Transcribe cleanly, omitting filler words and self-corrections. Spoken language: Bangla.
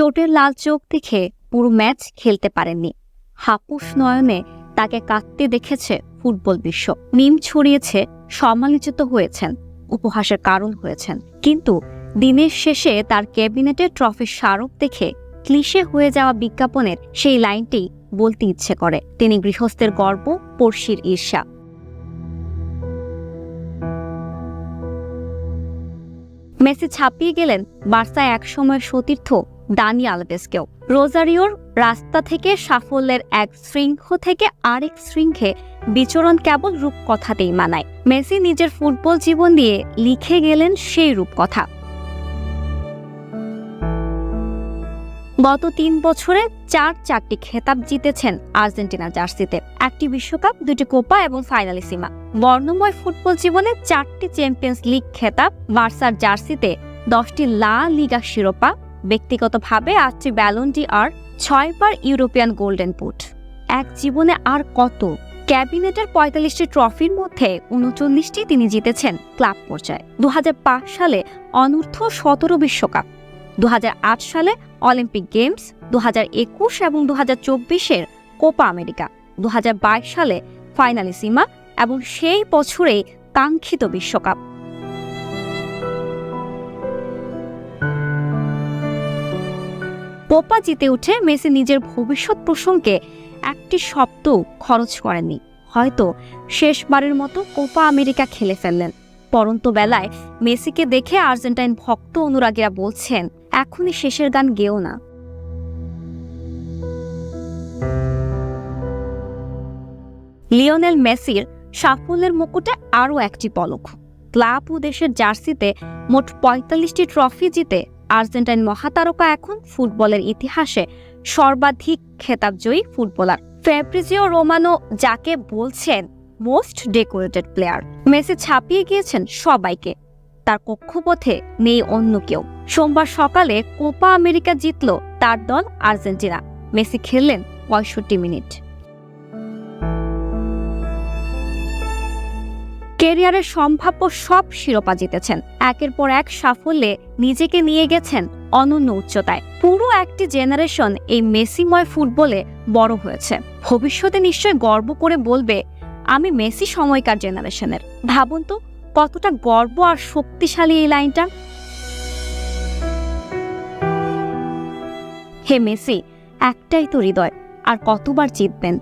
চোটের লাল চোখ দেখে পুরো ম্যাচ খেলতে পারেননি। হাপুস নয়নে তাকে কাঁদতে দেখেছে ফুটবল বিশ্ব। মিম ছড়িয়েছে, সমালোচিত হয়েছেন, উপহাসের কারণ হয়েছেন। কিন্তু দিনের শেষে তার ক্যাবিনেটে ট্রফির স্মারক দেখে ক্লিশে হয়ে যাওয়া বিজ্ঞাপনের সেই লাইনটি বলতে ইচ্ছে করে, তিনি গৃহস্থের গর্ব, পড়শির ঈর্ষা। মেসি ছাপিয়ে গেলেন বার্সায় একসময়ের সতীর্থ দানি আলভেসকেও। রোজারিওর রাস্তা থেকে সাফল্যের এক শৃঙ্খ থেকে আরেক শৃঙ্খে বিচরণ কেবল রূপকথাতেই মানায়। মেসি নিজের ফুটবল জীবন দিয়ে লিখে গেলেন সেই রূপকথা। গত 3 বছরে 4টি খেতাব জিতেছেন আর্জেন্টিনার জার্সিতে, 1টি বিশ্বকাপ, 2টি কোপা এবং ফাইনালিসিমা। বর্ণময় ফুটবল জীবনে 4টি চ্যাম্পিয়ন্স লিগ খেতাব, বার্সার জার্সিতে 10টি লা লিগা শিরোপা, ব্যক্তিগতভাবে 8টি ব্যালন ডি'অর, 6 বার ইউরোপিয়ান গোল্ডেন বুট। এক জীবনে আর কত! ক্যাবিনেটের 45টি ট্রফির মধ্যে 39টি তিনি জিতেছেন ক্লাব পর্যায়ে। 2005 সালে অনূর্ধ্ব 17 বিশ্বকাপ, 2008 সালে অলিম্পিক গেমস, 2021 এবং 2024-এর কোপা আমেরিকা, 2022 সালে ফাইনালিসিমা এবং সেই বছরেই কাঙ্ক্ষিত বিশ্বকাপ। কোপা জিতে উঠে মেসি নিজের ভবিষ্যৎ প্রসঙ্গে একটি শব্দ খরচ করেননি। হয়তো শেষবারের মতো কোপা আমেরিকা খেলে ফেললেন। পরন্ত বেলায় মেসিকে দেখে আর্জেন্টাইন ভক্ত অনুরাগীরা বলছেন, এখনই শেষের গান গেও না। লিওনেল মেসির সাফল্যের মুকুটে আরও একটি পলক। ক্লাব ও দেশের জার্সিতে মোট 45টি ট্রফি জিতে আর্জেন্টাইন মহাতারকা এখন ফুটবলের ইতিহাসে সর্বাধিক খেতাবজয়ী ফুটবলার। ফ্যাব্রিজিও রোমানো যাকে বলছেন মোস্ট ডেকোরেটেড প্লেয়ার। মেসি ছাপিয়ে গিয়েছেন সবাইকে, তার কক্ষপথে নেই অন্য কেউ। সোমবার সকালে কোপা আমেরিকা জিতল তার দল আর্জেন্টিনা। Messi খেললেন 65 minute. ক্যারিয়ারের সম্ভাব্য সব শিরোপা জিতেছেন। একের পর এক সাফল্যে নিজেকে নিয়ে গেছেন অনন্য উচ্চতায়। পুরো একটি জেনারেশন এই মেসিময় ফুটবলে বড় হয়েছে। ভবিষ্যতে নিশ্চয় গর্ব করে বলবে, আমি মেসি সময়কার জেনারেশনের। ভাবুন তো কতটা গর্ব আর শক্তিশালী এই লাইনটা। হে মেসি, একটাই তো হৃদয়, আর কতবার জিতবেন।